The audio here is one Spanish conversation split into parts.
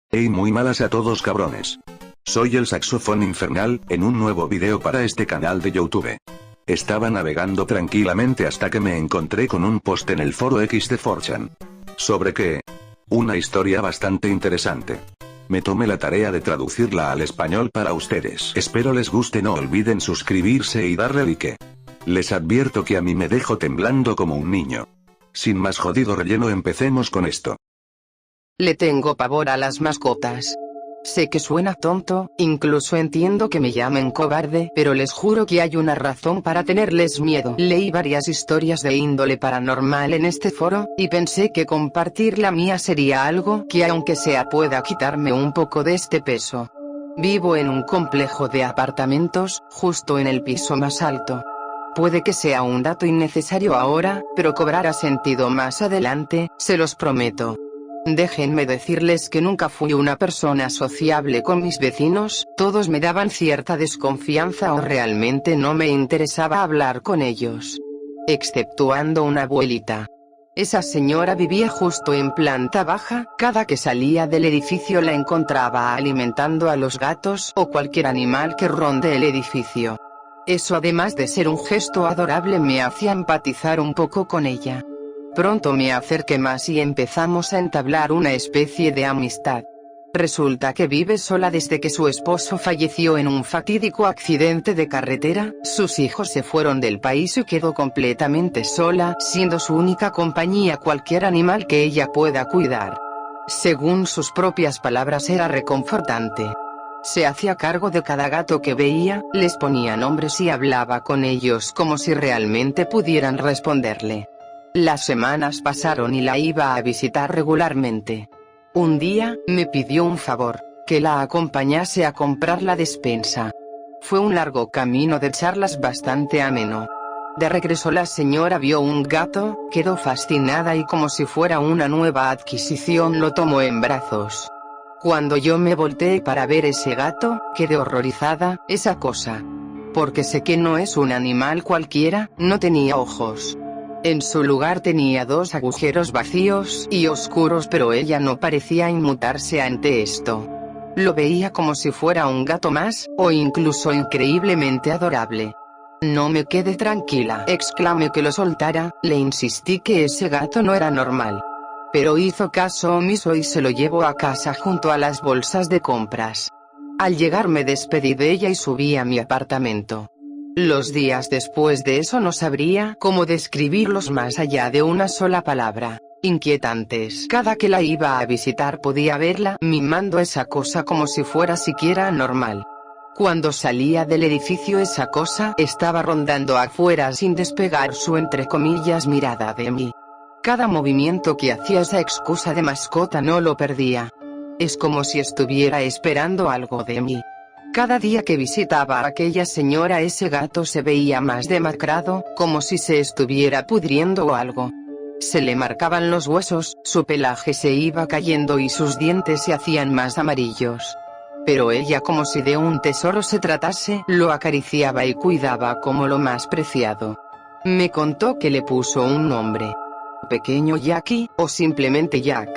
Ey, muy malas a todos, cabrones. Soy el Saxofón Infernal, en un nuevo video para este canal de YouTube. Estaba navegando tranquilamente hasta que me encontré con un post en el foro X de 4chan. ¿Sobre qué? Una historia bastante interesante. Me tomé la tarea de traducirla al español para ustedes. Espero les guste, no olviden suscribirse y darle like. Les advierto que a mí me dejo temblando como un niño. Sin más jodido relleno, empecemos con esto. Le tengo pavor a las mascotas. Sé que suena tonto, incluso entiendo que me llamen cobarde, pero les juro que hay una razón para tenerles miedo. Leí varias historias de índole paranormal en este foro, y pensé que compartir la mía sería algo que aunque sea pueda quitarme un poco de este peso. Vivo en un complejo de apartamentos, justo en el piso más alto. Puede que sea un dato innecesario ahora, pero cobrará sentido más adelante, se los prometo. Déjenme decirles que nunca fui una persona sociable con mis vecinos, todos me daban cierta desconfianza o realmente no me interesaba hablar con ellos. Exceptuando una abuelita. Esa señora vivía justo en planta baja, cada que salía del edificio la encontraba alimentando a los gatos o cualquier animal que ronde el edificio. Eso, además de ser un gesto adorable, me hacía empatizar un poco con ella. Pronto me acerqué más y empezamos a entablar una especie de amistad. Resulta que vive sola desde que su esposo falleció en un fatídico accidente de carretera, sus hijos se fueron del país y quedó completamente sola, siendo su única compañía cualquier animal que ella pueda cuidar. Según sus propias palabras, era reconfortante. Se hacía cargo de cada gato que veía, les ponía nombres y hablaba con ellos como si realmente pudieran responderle. Las semanas pasaron y la iba a visitar regularmente. Un día, me pidió un favor, que la acompañase a comprar la despensa. Fue un largo camino de charlas bastante ameno. De regreso la señora vio un gato, quedó fascinada y como si fuera una nueva adquisición lo tomó en brazos. Cuando yo me volteé para ver ese gato, quedé horrorizada, esa cosa. Porque sé que no es un animal cualquiera, no tenía ojos. En su lugar tenía dos agujeros vacíos y oscuros, pero ella no parecía inmutarse ante esto. Lo veía como si fuera un gato más, o incluso increíblemente adorable. No me quedé tranquila, exclamé que lo soltara, le insistí que ese gato no era normal. Pero hizo caso omiso y se lo llevó a casa junto a las bolsas de compras. Al llegar me despedí de ella y subí a mi apartamento. Los días después de eso no sabría cómo describirlos más allá de una sola palabra: inquietantes. Cada que la iba a visitar podía verla mimando esa cosa como si fuera siquiera normal. Cuando salía del edificio esa cosa estaba rondando afuera sin despegar su entre comillas mirada de mí. Cada movimiento que hacía esa excusa de mascota no lo perdía. Es como si estuviera esperando algo de mí. Cada día que visitaba a aquella señora ese gato se veía más demacrado, como si se estuviera pudriendo o algo. Se le marcaban los huesos, su pelaje se iba cayendo y sus dientes se hacían más amarillos. Pero ella, como si de un tesoro se tratase, lo acariciaba y cuidaba como lo más preciado. Me contó que le puso un nombre. Pequeño Jackie, o simplemente Jack.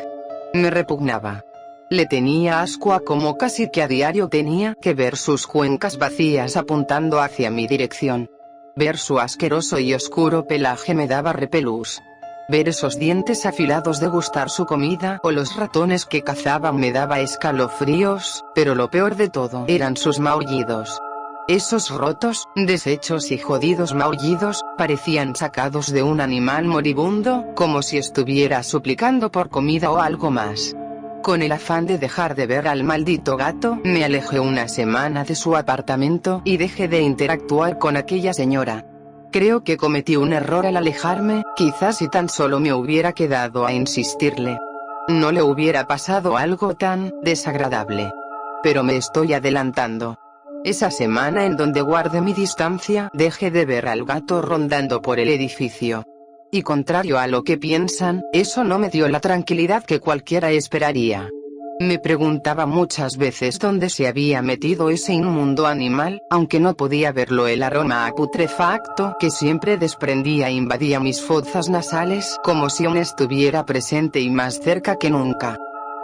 Me repugnaba. Le tenía asco a como casi que a diario tenía que ver sus cuencas vacías apuntando hacia mi dirección. Ver su asqueroso y oscuro pelaje me daba repelús. Ver esos dientes afilados degustar su comida o los ratones que cazaban me daba escalofríos, pero lo peor de todo eran sus maullidos. Esos rotos, deshechos y jodidos maullidos, parecían sacados de un animal moribundo, como si estuviera suplicando por comida o algo más. Con el afán de dejar de ver al maldito gato, me alejé una semana de su apartamento y dejé de interactuar con aquella señora. Creo que cometí un error al alejarme, quizás si tan solo me hubiera quedado a insistirle. No le hubiera pasado algo tan desagradable. Pero me estoy adelantando. Esa semana en donde guardé mi distancia, dejé de ver al gato rondando por el edificio. Y contrario a lo que piensan, eso no me dio la tranquilidad que cualquiera esperaría. Me preguntaba muchas veces dónde se había metido ese inmundo animal, aunque no podía verlo. El aroma a putrefacto que siempre desprendía invadía mis fosas nasales como si aún estuviera presente y más cerca que nunca.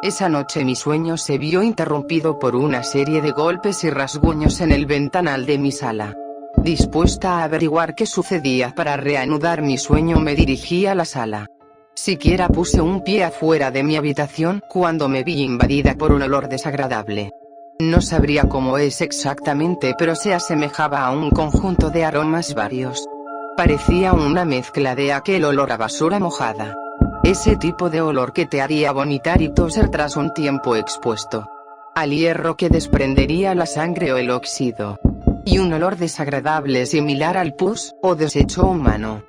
Esa noche mi sueño se vio interrumpido por una serie de golpes y rasguños en el ventanal de mi sala. Dispuesta a averiguar qué sucedía para reanudar mi sueño, me dirigí a la sala. Siquiera puse un pie afuera de mi habitación cuando me vi invadida por un olor desagradable. No sabría cómo es exactamente, pero se asemejaba a un conjunto de aromas varios. Parecía una mezcla de aquel olor a basura mojada. Ese tipo de olor que te haría vomitar y toser tras un tiempo expuesto al hierro que desprendería la sangre o el óxido. Y un olor desagradable similar al pus, o desecho humano.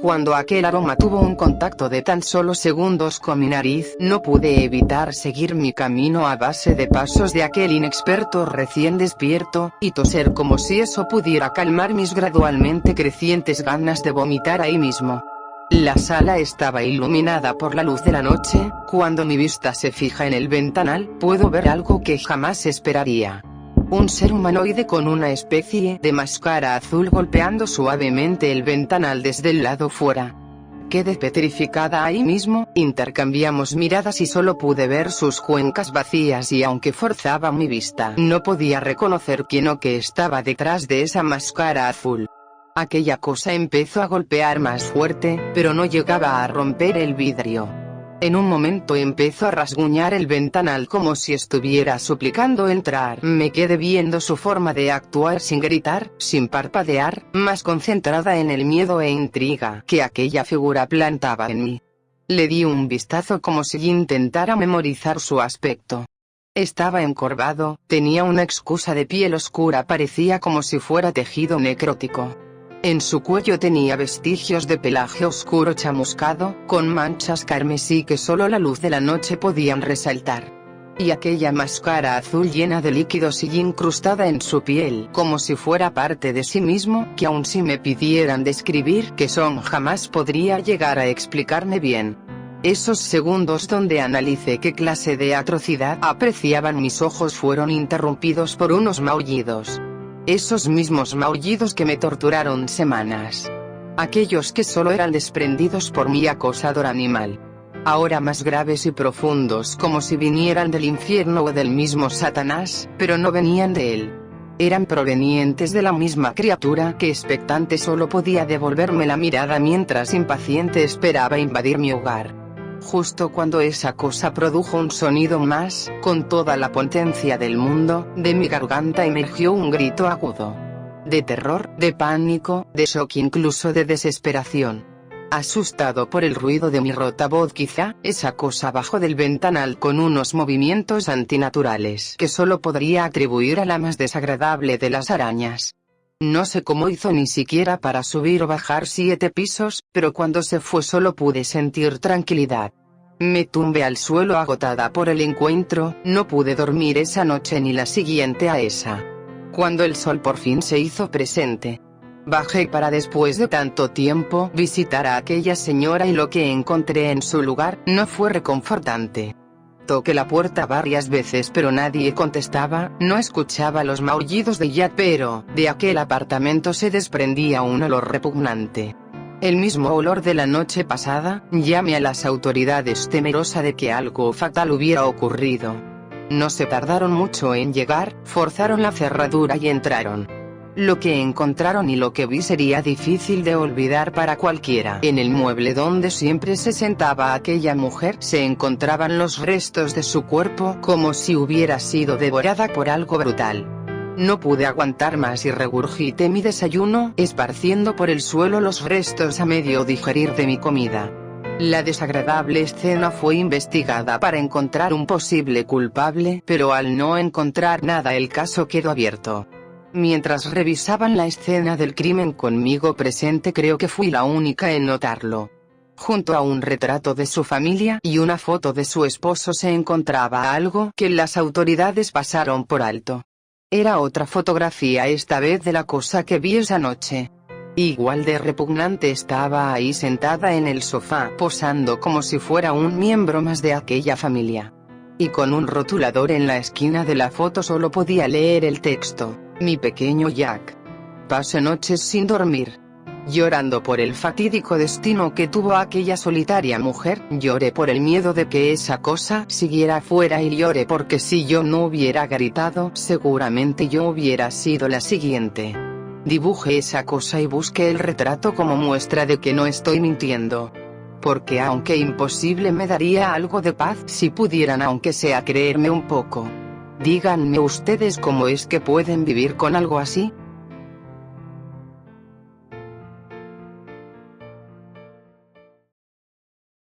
Cuando aquel aroma tuvo un contacto de tan solo segundos con mi nariz, no pude evitar seguir mi camino a base de pasos de aquel inexperto recién despierto, y toser como si eso pudiera calmar mis gradualmente crecientes ganas de vomitar ahí mismo. La sala estaba iluminada por la luz de la noche. Cuando mi vista se fija en el ventanal, puedo ver algo que jamás esperaría. Un ser humanoide con una especie de máscara azul golpeando suavemente el ventanal desde el lado fuera. Quedé petrificada ahí mismo, intercambiamos miradas y solo pude ver sus cuencas vacías, y aunque forzaba mi vista, no podía reconocer quién o qué estaba detrás de esa máscara azul. Aquella cosa empezó a golpear más fuerte, pero no llegaba a romper el vidrio. En un momento empezó a rasguñar el ventanal como si estuviera suplicando entrar. Me quedé viendo su forma de actuar sin gritar, sin parpadear, más concentrada en el miedo e intriga que aquella figura plantaba en mí. Le di un vistazo como si intentara memorizar su aspecto. Estaba encorvado, tenía una excusa de piel oscura, parecía como si fuera tejido necrótico. En su cuello tenía vestigios de pelaje oscuro chamuscado, con manchas carmesí que solo la luz de la noche podían resaltar. Y aquella máscara azul llena de líquidos y incrustada en su piel, como si fuera parte de sí mismo, que aun si me pidieran describir qué son jamás podría llegar a explicarme bien. Esos segundos donde analicé qué clase de atrocidad apreciaban mis ojos fueron interrumpidos por unos maullidos. Esos mismos maullidos que me torturaron semanas. Aquellos que solo eran desprendidos por mi acosador animal. Ahora más graves y profundos, como si vinieran del infierno o del mismo Satanás, pero no venían de él. Eran provenientes de la misma criatura que expectante solo podía devolverme la mirada mientras impaciente esperaba invadir mi hogar. Justo cuando esa cosa produjo un sonido más, con toda la potencia del mundo, de mi garganta emergió un grito agudo. De terror, de pánico, de shock, incluso de desesperación. Asustado por el ruido de mi rota voz, quizá, esa cosa bajó del ventanal con unos movimientos antinaturales que solo podría atribuir a la más desagradable de las arañas. No sé cómo hizo ni siquiera para subir o bajar 7 pisos, pero cuando se fue solo pude sentir tranquilidad. Me tumbé al suelo agotada por el encuentro, no pude dormir esa noche ni la siguiente a esa. Cuando el sol por fin se hizo presente, bajé para, después de tanto tiempo, visitar a aquella señora, y lo que encontré en su lugar no fue reconfortante. Toqué la puerta varias veces pero nadie contestaba, no escuchaba los maullidos de ella, pero de aquel apartamento se desprendía un olor repugnante. El mismo olor de la noche pasada. Llamé a las autoridades temerosa de que algo fatal hubiera ocurrido. No se tardaron mucho en llegar, forzaron la cerradura y entraron. Lo que encontraron y lo que vi sería difícil de olvidar para cualquiera. En el mueble donde siempre se sentaba aquella mujer se encontraban los restos de su cuerpo, como si hubiera sido devorada por algo brutal. No pude aguantar más y regurgité mi desayuno, esparciendo por el suelo los restos a medio digerir de mi comida. La desagradable escena fue investigada para encontrar un posible culpable, pero al no encontrar nada el caso quedó abierto. Mientras revisaban la escena del crimen conmigo presente, creo que fui la única en notarlo. Junto a un retrato de su familia y una foto de su esposo se encontraba algo que las autoridades pasaron por alto. Era otra fotografía, esta vez de la cosa que vi esa noche. Igual de repugnante, estaba ahí sentada en el sofá, posando como si fuera un miembro más de aquella familia. Y con un rotulador en la esquina de la foto solo podía leer el texto: mi pequeño Jack. Paso noches sin dormir. Llorando por el fatídico destino que tuvo aquella solitaria mujer, lloré por el miedo de que esa cosa siguiera afuera y lloré porque si yo no hubiera gritado, seguramente yo hubiera sido la siguiente. Dibujé esa cosa y busqué el retrato como muestra de que no estoy mintiendo. Porque aunque imposible me daría algo de paz si pudieran aunque sea creerme un poco. Díganme ustedes cómo es que pueden vivir con algo así.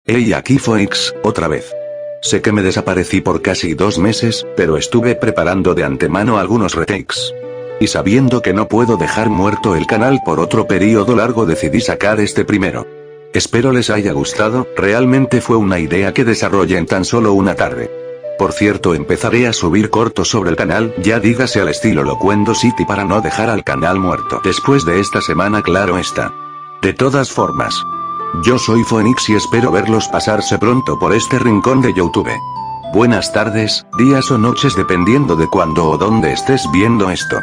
Hey, aquí Phoenix, otra vez. Sé que me desaparecí por casi 2 meses, pero estuve preparando de antemano algunos retakes. Y sabiendo que no puedo dejar muerto el canal por otro periodo largo decidí sacar este primero. Espero les haya gustado, realmente fue una idea que desarrollé en tan solo una tarde. Por cierto, empezaré a subir cortos sobre el canal, ya dígase al estilo Loquendo City para no dejar al canal muerto. Después de esta semana, claro está. De todas formas. Yo soy Phoenix y espero verlos pasarse pronto por este rincón de YouTube. Buenas tardes, días o noches dependiendo de cuándo o dónde estés viendo esto.